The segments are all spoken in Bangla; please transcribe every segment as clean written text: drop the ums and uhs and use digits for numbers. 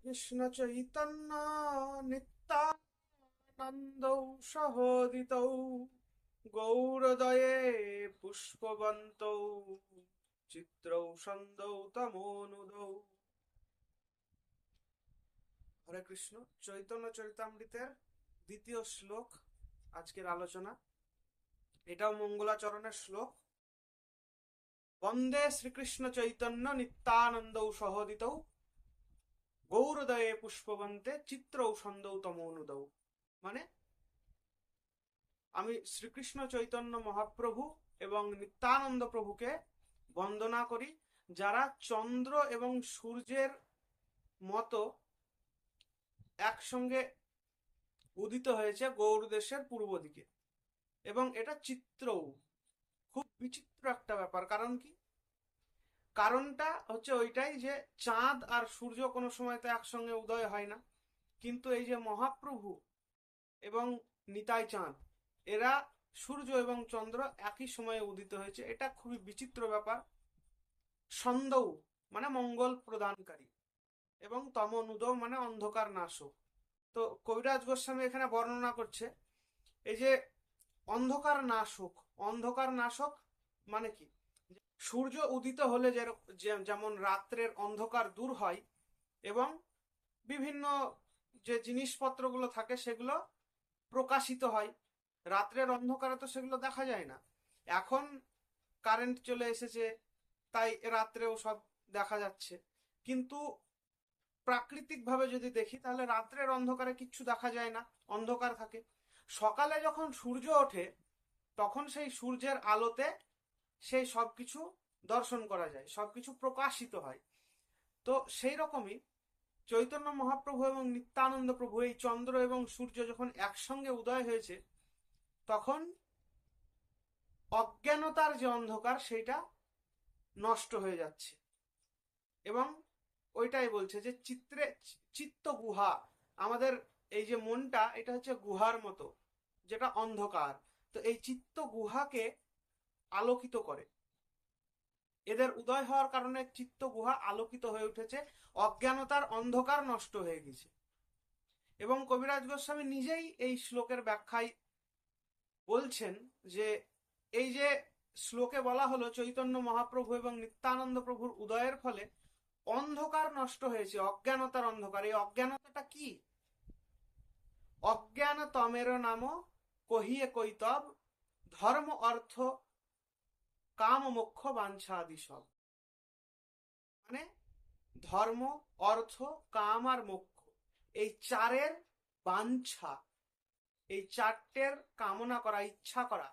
কৃষ্ণ চৈতন্য নিত্যানন্দৌ সহোদিতৌ গৌরদয়ে পুষ্পবন্তৌ চিত্রৌ সন্দৌ তমোনুদৌ। হরে কৃষ্ণ। চৈতন্য চরিতামৃতের দ্বিতীয় শ্লোক আজকের আলোচনা। এটাও মঙ্গলাচরণের শ্লোক। বন্দে শ্রীকৃষ্ণ চৈতন্য নিত্যানন্দৌ সহোদিতৌ গৌরদয়ে পুষ্পবন্তে চিত্রৌ সন্দৌ তমোনুদৌ। মানে আমি শ্রীকৃষ্ণ চৈতন্য মহাপ্রভু এবং নিত্যানন্দ প্রভুকে বন্দনা করি, যারা চন্দ্র এবং সূর্যের মতো একসঙ্গে উদিত হয়েছে গৌর দেশের পূর্ব দিকে। এবং এটা চিত্রও খুব বিচিত্র একটা ব্যাপার। কারণ কি? কারণটা হচ্ছে ওইটাই যে চাঁদ আর সূর্য কোনো সময় তো একসঙ্গে উদয় হয় না, কিন্তু এই যে মহাপ্রভু এবং নিতাই চাঁদ, এরা সূর্য এবং চন্দ্র একই সময়ে উদিত হয়েছে। এটা খুবই বিচিত্র ব্যাপার। সন্দৌ মানে মঙ্গল প্রদানকারী এবং তমনুদৌ মানে অন্ধকার নাশক। তো কবিরাজ গোস্বামী এখানে বর্ণনা করছে এই যে অন্ধকার নাশক। অন্ধকার নাশক মানে কি? সূর্য উদিত হলে যেমন রাত্রের অন্ধকার দূর হয় এবং বিভিন্ন যে জিনিসপত্রগুলো থাকে সেগুলো প্রকাশিত হয়। রাত্রের অন্ধকারে তো সেগুলো দেখা যায় না। এখন কারেন্ট চলে এসেছে, তাই রাত্রেও সব দেখা যাচ্ছে। কিন্তু প্রাকৃতিকভাবে যদি দেখি তাহলে রাত্রের অন্ধকারে কিচ্ছু দেখা যায় না, অন্ধকার থাকে। সকালে যখন সূর্য ওঠে তখন সেই সূর্যের আলোতে সেই সবকিছু দর্শন করা যায়, সবকিছু প্রকাশিত হয়। তো সেই রকমই চৈতন্য মহাপ্রভু এবং নিত্যানন্দ প্রভু, এই চন্দ্র এবং সূর্য যখন একসঙ্গে উদয় হয়েছে তখন অজ্ঞানতার যে অন্ধকার সেটা নষ্ট হয়ে যাচ্ছে। এবং ওইটাই বলছে যে চিত্ত গুহা, আমাদের এই যে মনটা, এটা হচ্ছে গুহার মতো, যেটা অন্ধকার। তো এই চিত্ত গুহাকে আলোকিত করে। এদের উদয় হওয়ার কারণে চিত্ত গুহা আলোকিত হয়ে উঠেছে, অজ্ঞানতার অন্ধকার নষ্ট হয়ে গেছে। এবং কবিরাজ গোস্বামী নিজেই এই শ্লোকের ব্যাখ্যায় বলছেন যে এই যে শ্লোকে বলা হলো চৈতন্য মহাপ্রভু এবং নিত্যানন্দ প্রভুর উদয়ের ফলে অন্ধকার নষ্ট হয়েছে, অজ্ঞানতার অন্ধকার। এই অজ্ঞানতাটা কি? অজ্ঞান তমের নাম কহিয়ে কৈতব ধর্ম অর্থ কাম মোক্ষ বাঞ্ছা আদি সব। মানে ধর্ম, অর্থ, কাম আর মোক্ষ, এই চারের বাঞ্ছা, এই চারটের কামনা করা, ইচ্ছা করা,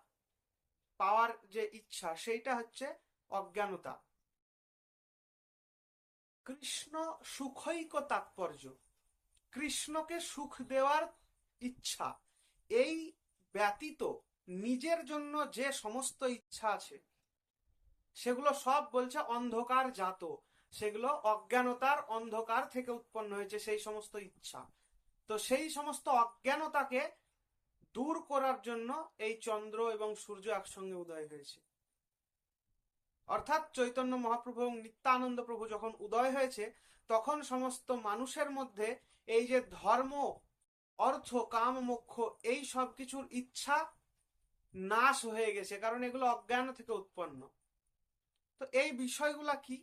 পাওয়ার যে ইচ্ছা, সেইটা হচ্ছে অজ্ঞানতা। কৃষ্ণ সুখৈক তাৎপর্য, কৃষ্ণকে সুখ দেওয়ার ইচ্ছা, এই ব্যতীত নিজের জন্য যে সমস্ত ইচ্ছা আছে সেগুলো সব বলছে অন্ধকার জাত, সেগুলো অজ্ঞানতার অন্ধকার থেকে উৎপন্ন হয়েছে সেই সমস্ত ইচ্ছা। তো সেই সমস্ত অজ্ঞানতাকে দূর করার জন্য এই চন্দ্র এবং সূর্য একসঙ্গে উদয় হয়েছে। অর্থাৎ চৈতন্য মহাপ্রভু এবং নিত্যানন্দ প্রভু যখন উদয় হয়েছে তখন সমস্ত মানুষের মধ্যে এই যে ধর্ম, অর্থ, কাম, মোক্ষ, এই সব কিছুর ইচ্ছা নাশ হয়ে গেছে, কারণ এগুলো অজ্ঞান থেকে উৎপন্ন। তো এই বিষয়গুলা কি?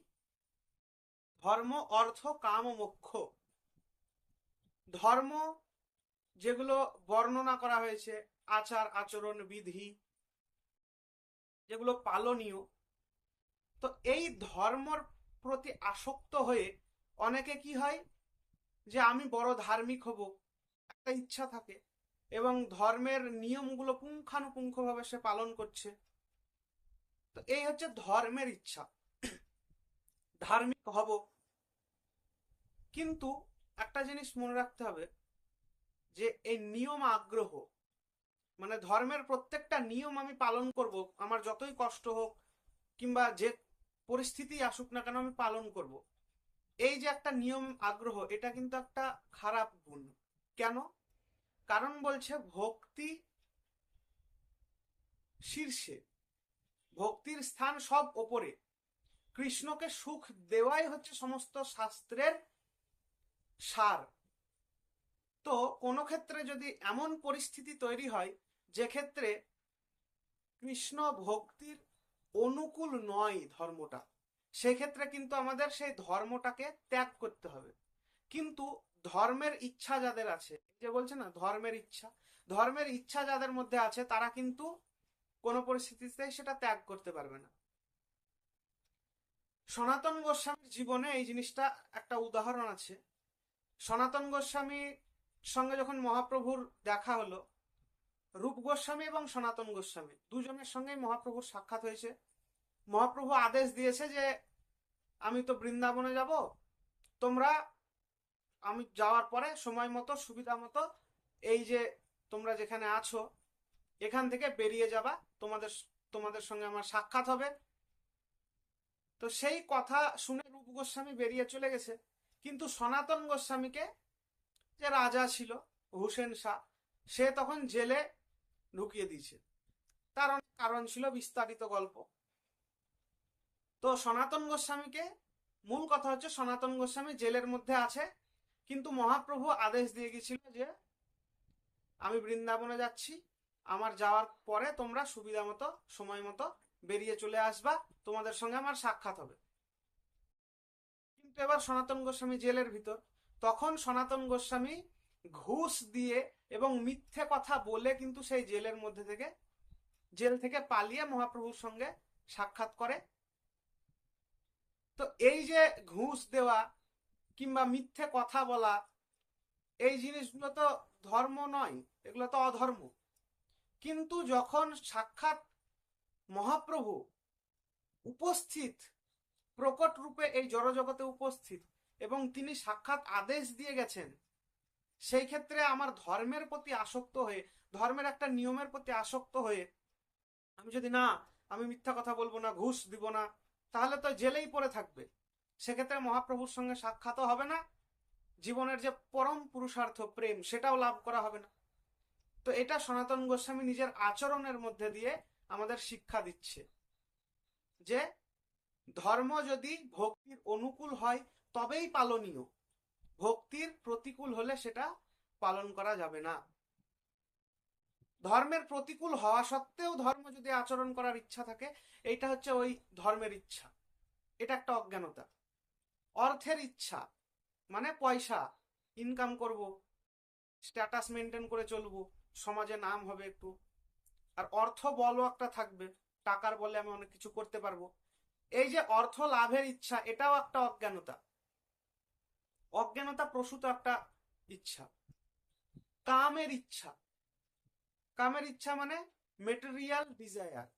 ধর্ম, অর্থ, কাম ও মোক্ষ। ধর্ম যেগুলো বর্ণনা করা হয়েছে, আচার আচরণ বিধি, যেগুলো পালনীয়। তো এই ধর্মর প্রতি আসক্ত হয়ে অনেকে কি হয়, যে আমি বড় ধার্মিক হব, একটা ইচ্ছা থাকে এবং ধর্মের নিয়মগুলো পুঙ্খানুপুঙ্খভাবে সে পালন করছে। তো এই হচ্ছে ধর্মের ইচ্ছা, ধার্মিক হব। কিন্তু একটা জিনিস মনে রাখতে হবে যে এই নিয়ম আগ্রহ, মানে ধর্মের প্রত্যেকটা নিয়ম আমি পালন করব, আমার যতই কষ্ট হোক কিংবা যে পরিস্থিতি আসুক না কেন আমি পালন করব, এই যে একটা নিয়ম আগ্রহ, এটা কিন্তু একটা খারাপ গুণ। কেন? কারণ বলছে ভক্তি শীর্ষে, ভক্তির স্থান সব ওপরে। কৃষ্ণকে সুখ দেওয়াই হচ্ছে সমস্ত শাস্ত্রের সার। তো কোনো ক্ষেত্রে যদি এমন পরিস্থিতি তৈরি হয় যে ক্ষেত্রে কৃষ্ণ ভক্তির অনুকূল নয় ধর্মটা, সেক্ষেত্রে কিন্তু আমাদের সেই ধর্মটাকে ত্যাগ করতে হবে। কিন্তু ধর্মের ইচ্ছা যাদের আছে, যে বলছে না ধর্মের ইচ্ছা যাদের মধ্যে আছে তারা কিন্তু কোনো পরিস্থিতিতে সেটা ত্যাগ করতে পারবে না। সনাতন গোস্বামীর জীবনে এই জিনিসটা একটা উদাহরণ আছে। সনাতন গোস্বামীর সঙ্গে যখন মহাপ্রভুর দেখা হলো, রূপ গোস্বামী এবং সনাতন গোস্বামী দুজনের সঙ্গেই মহাপ্রভুর সাক্ষাৎ হয়েছে। মহাপ্রভু আদেশ দিয়েছে যে আমি তো বৃন্দাবনে যাব, তোমরা আমি যাওয়ার পরে সময় মতো সুবিধা মতো এই যে তোমরা যেখানে আছো এখান থেকে বেরিয়ে যাবা, তোমাদের তোমাদের সঙ্গে আমার সাক্ষাৎ হবে। তো সেই কথা শুনে রূপ গোস্বামী বেরিয়ে চলে গেছে, কিন্তু সনাতন গোস্বামীকে, যে রাজা ছিল হুসেন শাহ, সে তখন জেলে ঢুকিয়ে দিয়েছে। তার অনেক কারণ ছিল, বিস্তারিত গল্প। তো সনাতন গোস্বামীকে, মূল কথা হচ্ছে সনাতন গোস্বামী জেলের মধ্যে আছে, কিন্তু মহাপ্রভু আদেশ দিয়ে গেছিল যে আমি বৃন্দাবনে যাচ্ছি, আমার যাওয়ার পরে তোমরা সুবিধা মতো সময় মতো বেরিয়ে চলে আসবা, তোমাদের সঙ্গে আমার সাক্ষাৎ হবে। কিন্তু এবার সনাতন গোস্বামী জেলের ভিতর, তখন সনাতন গোস্বামী ঘুষ দিয়ে এবং মিথ্যে কথা বলে কিন্তু সেই জেলের মধ্যে থেকে, জেল থেকে পালিয়ে মহাপ্রভুর সঙ্গে সাক্ষাৎ করে। তো এই যে ঘুষ দেওয়া কিংবা মিথ্যে কথা বলা, এই জিনিসগুলো তো ধর্ম নয়, এগুলো তো অধর্ম। কিন্তু যখন সাক্ষাৎ মহাপ্রভু উপস্থিত, প্রকট রূপে এই জড়জগতে উপস্থিত, এবং তিনি সাক্ষাৎ আদেশ দিয়ে গেছেন, সেই ক্ষেত্রে আমার ধর্মের প্রতি আসক্ত হয়ে, ধর্মের একটা নিয়মের প্রতি আসক্ত হয়ে আমি যদি না, আমি মিথ্যা কথা বলবো না, ঘুষ দিব না, তাহলে তো জেলেই পড়ে থাকবে। সেক্ষেত্রে মহাপ্রভুর সঙ্গে সাক্ষাৎও হবে না, জীবনের যে পরম পুরুষার্থ প্রেম সেটাও লাভ করা হবে না। তো এটা সনাতন গোস্বামী নিজের আচরণের মধ্যে দিয়ে আমাদের শিক্ষা দিচ্ছে যে ধর্ম যদি ভক্তির অনুকূল হয় তবেই পালনীয়, ভক্তির প্রতিকূল হলে সেটা পালন করা যাবে না। ধর্মের প্রতিকূল হওয়া সত্ত্বেও ধর্ম যদি আচরণ করার ইচ্ছা থাকে, এইটা হচ্ছে ওই ধর্মের ইচ্ছা, এটা একটা অজ্ঞানতা। অর্থের ইচ্ছা মানে পয়সা ইনকাম করব, স্ট্যাটাস মেনটেন করে চলবো, সমাজে নাম হবে একটু, আর অর্থ বলও একটা থাকবে, টাকার বলে আমি অনেক কিছু করতে পারবো, এই যে অর্থ লাভের ইচ্ছা, এটাও একটা অজ্ঞানতা, অজ্ঞানতা প্রসূত একটা ইচ্ছা। কামের ইচ্ছা, কামের ইচ্ছা মানে মেটেরিয়াল ডিজায়ার,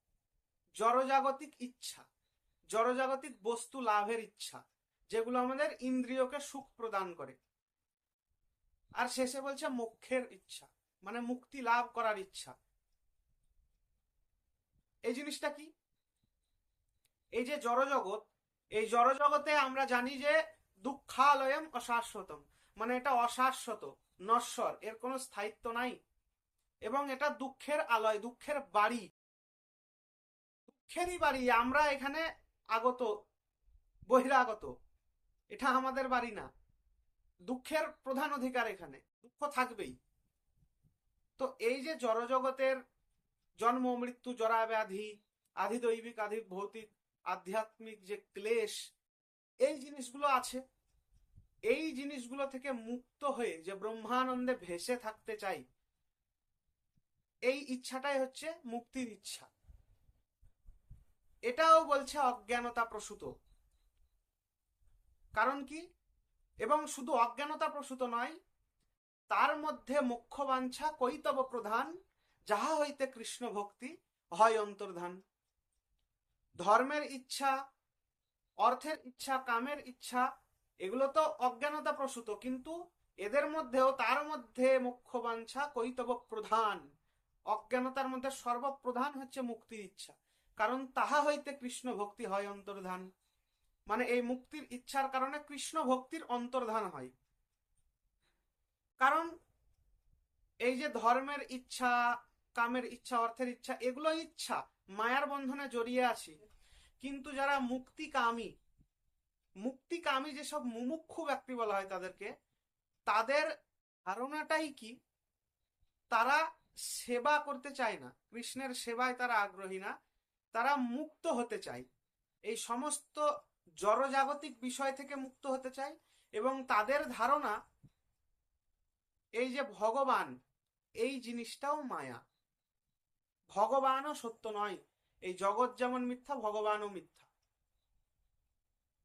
জড়জাগতিক ইচ্ছা, জড়জাগতিক বস্তু লাভের ইচ্ছা, যেগুলো আমাদের ইন্দ্রিয়কে সুখ প্রদান করে। আর শেষে বলছে মোক্ষের ইচ্ছা, মানে মুক্তি লাভ করার ইচ্ছা। এই জিনিসটা কি? এই যে জড়জগৎ, এই জড়জগতে আমরা জানি যে দুঃখালয়ম অশাশ্বতম, মানে এটা অশাশ্বত, নশ্বর, এর কোনো স্থায়িত্ব নাই, এবং এটা দুঃখের আলয়, দুঃখের বাড়ি, দুঃখেরই বাড়ি। আমরা এখানে আগত, বহিরাগত, এটা আমাদের বাড়ি না। দুঃখের প্রধান অধিকার, এখানে দুঃখ থাকবেই। তো এই যে জড়জগতের জন্ম মৃত্যু জরা ব্যাধি, আধি দৈবিক আধি ভৌতিক আধ্যাত্মিক যে ক্লেশ, এই জিনিসগুলো আছে, এই জিনিসগুলো থেকে মুক্ত হয়ে যে ব্রহ্মানন্দে ভেসে থাকতে চাই, এই ইচ্ছাটাই হচ্ছে মুক্তির ইচ্ছা। এটাও বলছে অজ্ঞানতা প্রসূত। কারণ কি? এবং শুধু অজ্ঞানতা প্রসূত নয়, তার মধ্যে মুখ্য বাঞ্ছা কৈতব প্রধান, যাহা হইতে কৃষ্ণ ভক্তি হয় অন্তর্ধান। ধর্মের ইচ্ছা, অর্থের ইচ্ছা, কামের ইচ্ছা, এগুলো তো অজ্ঞানতা প্রসূত, কিন্তু এদের মধ্যেও তার মধ্যে মুখ্য বাঞ্ছা কৈতব প্রধান, অজ্ঞানতার মধ্যে সর্বপ্রধান হচ্ছে মুক্তির ইচ্ছা। কারণ তাহা হইতে কৃষ্ণ ভক্তি হয় অন্তর্ধান, মানে এই মুক্তির ইচ্ছার কারণে কৃষ্ণ ভক্তির অন্তর্ধান হয়। কারণ এই যে ধর্মের ইচ্ছা, কামের ইচ্ছা, অর্থের ইচ্ছা, এগুলো ইচ্ছা, মায়ার বন্ধনে জড়িয়ে আছি। কিন্তু যারা মুক্তিকামী, মুক্তিকামী যেসব মুমুক্ষু ব্যক্তি বলা হয় তাদেরকে, তাদের ধারণাটাই কি, তারা সেবা করতে চায় না, কৃষ্ণের সেবায় তারা আগ্রহী না, তারা মুক্ত হতে চায়, এই সমস্ত জড়জাগতিক বিষয় থেকে মুক্ত হতে চায়। এবং তাদের ধারণা এই যে ভগবান, এই জিনিসটাও মায়া, ভগবানও সত্য নয়, এই জগৎ যেমন মিথ্যা, ভগবানও মিথ্যা।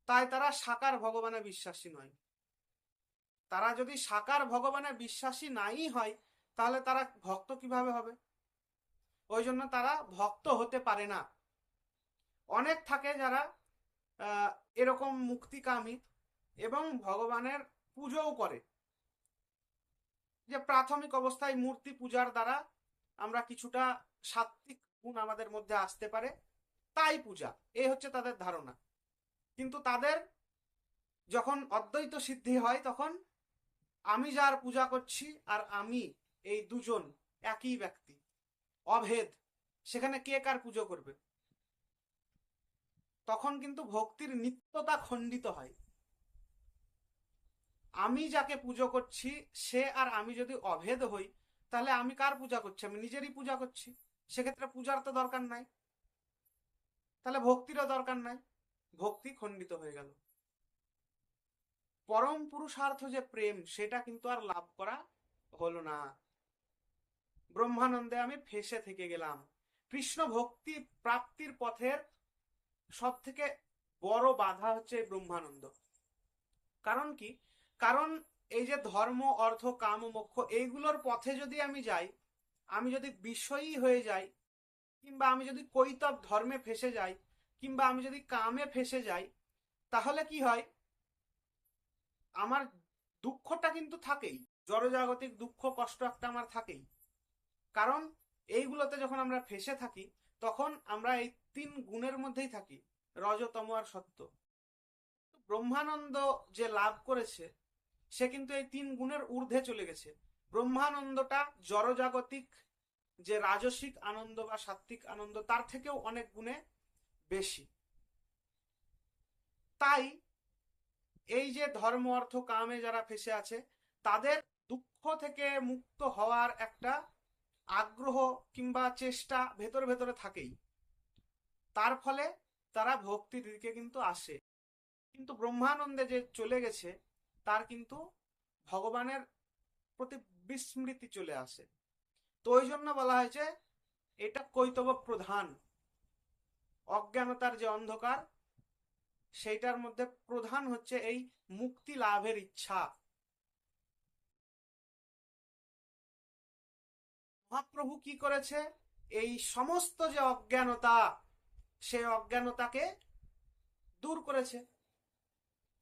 তাই তারা সাকার ভগবানে বিশ্বাসী নয়। তারা যদি সাকার ভগবানে বিশ্বাসী নাই হয়, তাহলে তারা ভক্ত কিভাবে হবে? ওই জন্য তারা ভক্ত হতে পারে না। অনেক থাকে যারা এরকম মুক্তিকামী এবং ভগবানের পুজোও করে, যে প্রাথমিক অবস্থায় মূর্তি পূজার দ্বারা আমরা কিছুটা সাত্ত্বিক গুণ আমাদের মধ্যে আসতে পারে, তাই পূজা, এই হচ্ছে তাদের ধারণা। কিন্তু তাদের যখন অদ্বৈত সিদ্ধি হয়, তখন আমি যার পূজা করছি আর আমি, এই দুজন একই ব্যক্তি, অভেদ। সেখানে কে কার পুজো করবে? তখন কিন্তু ভক্তির নিত্যতা খণ্ডিত হয়। আমি যাকে পুজো করছি সে আর আমি যদি অভেদ হই, তাহলে আমি কার পূজা করছি? আমি নিজেরই পূজা করছি। সেক্ষেত্রে পূজার তো দরকার নাই, তাহলে ভক্তিরও দরকার নাই, ভক্তি খণ্ডিত হয়ে গেল। পরম পুরুষার্থ যে প্রেম, সেটা কিন্তু আর লাভ করা হলো না। ব্রহ্মানন্দে আমি ফেসে থেকে গেলাম। কৃষ্ণ ভক্তি প্রাপ্তির পথের সব থেকে বড় বাধা হচ্ছে ব্রহ্মানন্দ। কারণ কি? কারণ এই যে ধর্ম, অর্থ, কাম ও মোক্ষ, এইগুলোর পথে যদি আমি যাই, আমি যদি বিষয়ী হয়ে যাই, কিংবা আমি যদি কৈতব ধর্মে ফেসে যাই, কিংবা আমি যদি কামে ফেসে যাই, তাহলে কি হয়? আমার দুঃখটা কিন্তু থাকেই, জড়জাগতিক দুঃখ কষ্ট একটা আমার থাকেই। কারণ এইগুলোতে যখন আমরা ফেসে থাকি, তখন আমরা এই তিন গুণের মধ্যেই থাকি, রজতম আর সত্য। ব্রহ্মানন্দ যে লাভ করেছে, সে কিন্তু এই তিন গুণের ঊর্ধ্বে চলে গেছে। ব্রহ্মানন্দটা জড়জাগতিক যে রাজসিক আনন্দ বা সাত্ত্বিক আনন্দ, তার থেকেও অনেক গুণে বেশি। তাই এই যে ধর্ম, অর্থ, কামে যারা ফেসে আছে, তাদের দুঃখ থেকে মুক্ত হওয়ার একটা আগ্রহ কিংবা চেষ্টা ভেতরে ভেতরে থাকেই। তার ফলে তারা ভক্তির দিকে কিন্তু আসে। কিন্তু ব্রহ্মানন্দে যে চলে গেছে, তার কিন্তু ভগবানের প্রতি বিস্মৃতি চলে আসে। তো ওই জন্য বলা হয়েছে এটা কৈতব প্রধান, অজ্ঞানতার যে অন্ধকার, সেইটার মধ্যে প্রধান হচ্ছে এই মুক্তি লাভের ইচ্ছা। মহাপ্রভু কি করেছে? এই সমস্ত যে অজ্ঞানতা, সেই অজ্ঞানতাকে দূর করেছে।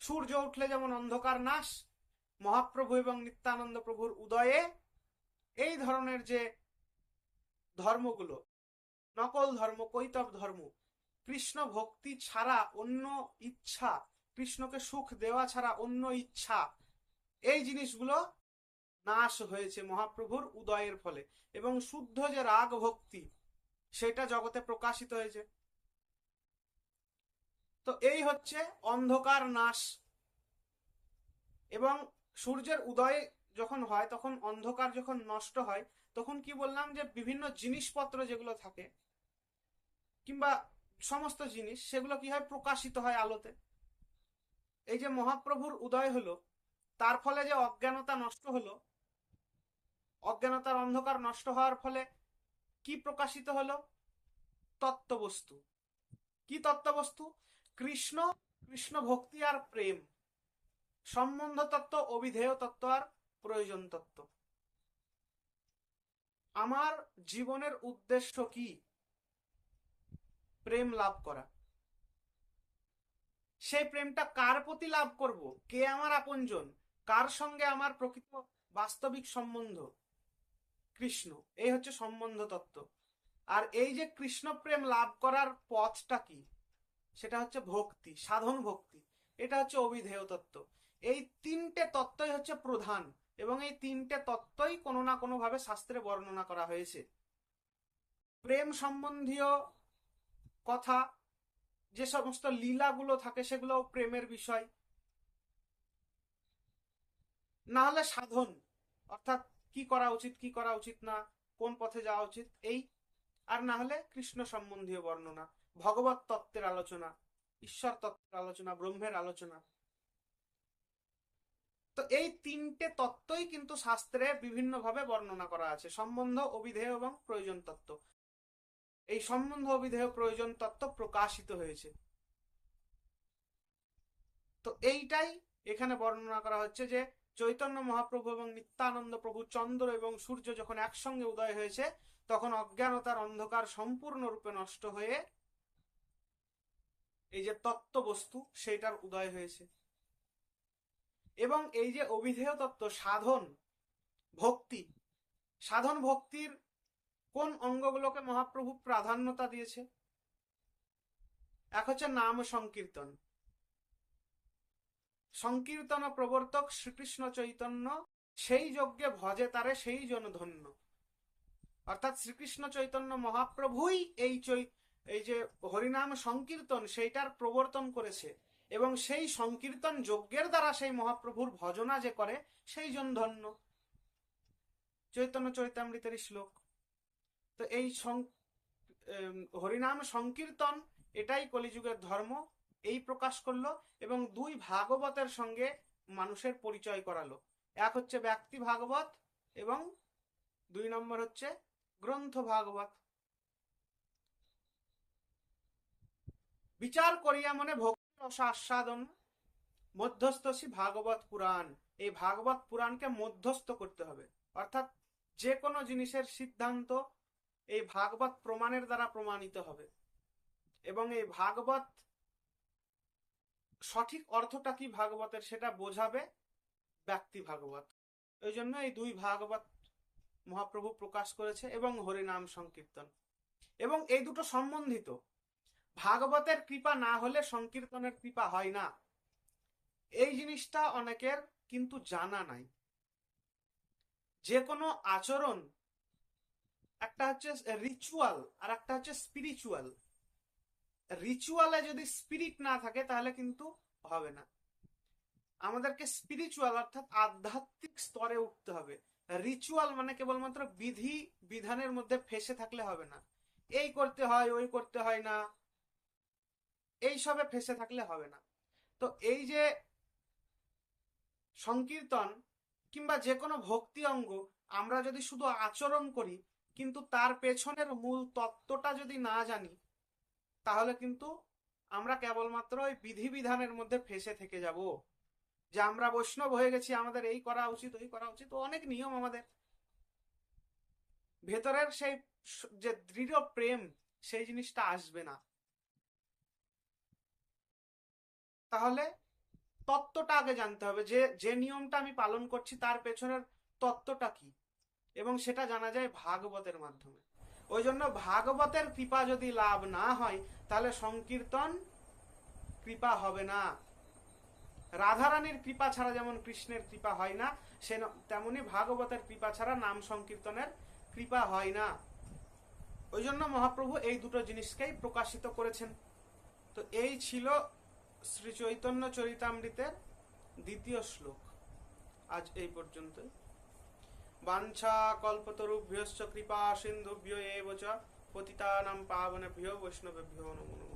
সূর্য উঠলে যেমন অন্ধকার নাশ, মহাপ্রভু এবং নিত্যানন্দ প্রভুর উদয়ে এই ধরনের যে ধর্মগুলো, নকল ধর্ম, কৈতব ধর্ম, কৃষ্ণ ভক্তি ছাড়া অন্য ইচ্ছা, কৃষ্ণকে সুখ দেওয়া ছাড়া অন্য ইচ্ছা, এই জিনিসগুলো নাশ হয়েছে মহাপ্রভুর উদয়ের ফলে। এবং শুদ্ধ যে রাগ ভক্তি, সেটা জগতে প্রকাশিত হয়েছে। তো এই হচ্ছে অন্ধকার নাশ। এবং সূর্যের উদয় যখন হয়, তখন অন্ধকার যখন নষ্ট হয়, তখন কি বললাম যে বিভিন্ন জিনিসপত্র যেগুলো থাকে কিংবা সমস্ত জিনিস, সেগুলো কি হয়? প্রকাশিত হয় আলোতে। এই যে মহাপ্রভুর উদয় হলো, তার ফলে যে অজ্ঞানতা নষ্ট হলো, অজ্ঞানতার অন্ধকার নষ্ট হওয়ার ফলে কি প্রকাশিত হলো? তত্ত্ববস্তু। কি তত্ত্ববস্তু? কৃষ্ণ, কৃষ্ণ ভক্তি আর প্রেম, সম্বন্ধ তত্ত্ব, অবিধেয় তত্ত্ব আর প্রয়োজন তত্ত্ব। আমার জীবনের উদ্দেশ্য কি? প্রেম লাভ করা। সেই প্রেমটা কার প্রতি লাভ করব? কে আমার আপনজন? কার সঙ্গে আমার প্রকৃত বাস্তবিক সম্বন্ধ? কৃষ্ণ। এই হচ্ছে সম্বন্ধ তত্ত্ব। আর এই যে কৃষ্ণ প্রেম লাভ করার পথটা কি? সেটা হচ্ছে ভক্তি, সাধন ভক্তি। এটা হচ্ছে অবিধেয় তত্ত্ব। এই তিনটে তত্ত্বই হচ্ছে প্রধান, এবং এই তিনটে তত্ত্বই কোনো না কোনো ভাবে শাস্ত্রে বর্ণনা করা হয়েছে। প্রেম সম্বন্ধীয় কথা, যে সমস্ত লীলাগুলো থাকে, সেগুলো প্রেমের বিষয়। না হলে সাধন, অর্থাৎ কি করা উচিত কি করা উচিত না, কোন পথে যাওয়া উচিত এই, আর না হলে কৃষ্ণ সম্বন্ধীয় বর্ণনা, ভগবত তত্ত্বের আলোচনা, ঈশ্বর তত্ত্বের আলোচনা, ব্রহ্মের আলোচনা। তো এই তিনটে তত্ত্বই কিন্তু শাস্ত্রে বিভিন্নভাবে বর্ণনা করা আছে, সম্বন্ধ, অবিধেয় এবং প্রয়োজন তত্ত্ব। এই সম্বন্ধ, অবিধেয়, প্রয়োজন তত্ত্ব প্রকাশিত হয়েছে। তো এইটাই এখানে বর্ণনা করা হচ্ছে যে চৈতন্য মহাপ্রভু এবং নিত্যানন্দ প্রভু চন্দ্র এবং সূর্য যখন একসঙ্গে উদয় হয়েছে, তখন অজ্ঞানতার অন্ধকার সম্পূর্ণরূপে নষ্ট হয়ে এই যে তত্ত্ব বস্তু সেইটার উদয় হয়েছে। এবং এই যে অবিধেয় তত্ত্ব, সাধন ভক্তি, সাধন ভক্তির কোন অঙ্গগুলোকে মহাপ্রভু প্রাধান্যতা দিয়েছে? এক হচ্ছে নাম সংকীর্তন। সংকীর্তন প্রবর্তক শ্রীকৃষ্ণ চৈতন্য, সেই যজ্ঞে ভজে তারে সেই জন ধন্য। অর্থাৎ শ্রীকৃষ্ণ চৈতন্য মহাপ্রভুই এই যে হরিনাম সংকীর্তন সেইটার প্রবর্তন করেছে, এবং সেই সংকীর্তন যজ্ঞের দ্বারা সেই মহাপ্রভুর ভজনা যে করে সেই জন ধন্য। চৈতন্য চরিতামৃতের শ্লোক। তো এই হরিনাম সংকীর্তন এটাই কলিযুগের ধর্ম, এই প্রকাশ করলো এবং দুই ভাগবতের সঙ্গে মানুষের পরিচয় করালো। এক হচ্ছে ব্যক্তি ভাগবত এবং 2 নম্বর হচ্ছে গ্রন্থ ভাগবত। বিচার করিয়া মনে ভক্তি রস আস্বাদন মধ্যস্থসী ভাগবত পুরাণ। এই ভাগবত পুরাণকে মধ্যস্থ করতে হবে, অর্থাৎ যে কোনো জিনিসের সিদ্ধান্ত এই ভাগবত প্রমাণের দ্বারা প্রমাণিত হবে, এবং এই ভাগবত সঠিক অর্থটা কি ভাগবতের সেটা বোঝাবে ব্যক্তি ভাগবত। ওই জন্য এই 2 ভাগবত মহাপ্রভু প্রকাশ করেছে এবং হরিনাম সংকীর্তন, এবং এই দুটো সম্বন্ধিত। ভাগবতের কৃপা না হলে সংকীর্তনের কৃপা হয় না, এই জিনিসটা অনেকের কিন্তু জানা নাই। যে কোনো আচরণ একটা হচ্ছে রিচুয়াল আর একটা হচ্ছে স্পিরিচুয়াল। রিচুয়ালে যদি স্পিরিট না থাকে তাহলে কিন্তু হবে না। আমাদেরকে স্পিরিচুয়াল অর্থাৎ আধ্যাত্মিক স্তরে উঠতে হবে। রিচুয়াল মানে কেবলমাত্র বিধি বিধানের মধ্যে ফেসে থাকলে হবে না, এই করতে হয় ওই করতে হয় না, এই সবে ফেসে থাকলে হবে না। তো এই যে সংকীর্তন কিংবা যে কোনো ভক্তি অঙ্গ আমরা যদি শুধু আচরণ করি কিন্তু তার পেছনের মূল তত্ত্বটা যদি না জানি, তাহলে কিন্তু আমরা কেবলমাত্র ওই বিধিবিধানের মধ্যে ফেসে থেকে যাব, যে আমরা বৈষ্ণব হয়ে গেছি, আমাদের এই করা উচিত ওই করা উচিত, অনেক নিয়ম, আমাদের ভেতরের সেই যে দৃঢ় প্রেম সেই জিনিসটা আসবে না। তাহলে তত্ত্বটা আগে জানতে হবে, যে যে নিয়মটা আমি পালন করছি তার পেছনের তত্ত্বটা কি, এবং সেটা জানা যায় ভাগবতের মাধ্যমে। ওই জন্য ভাগবতের কৃপা যদি লাভ না হয় তাহলে সংকীর্তন কৃপা হবে না। রাধারানীর কৃপা ছাড়া যেমন কৃষ্ণের কৃপা হয় না, সে তেমনি ভাগবতের কৃপা ছাড়া নাম সংকীর্তনের কৃপা হয় না। ওই জন্য মহাপ্রভু এই দুটো জিনিসকেই প্রকাশিত করেছেন। তো এই ছিল শ্রী চৈতন্য চরিতামৃতের 2য় শ্লোক। আজ এই পর্যন্ত। বাঞ্ছা কল্পতরুভ্যশ্চ কৃপা সিন্ধুভ্য এব চ পতিতানাং পাবনেভ্যো বৈষ্ণবেভ্যো নমো নমঃ।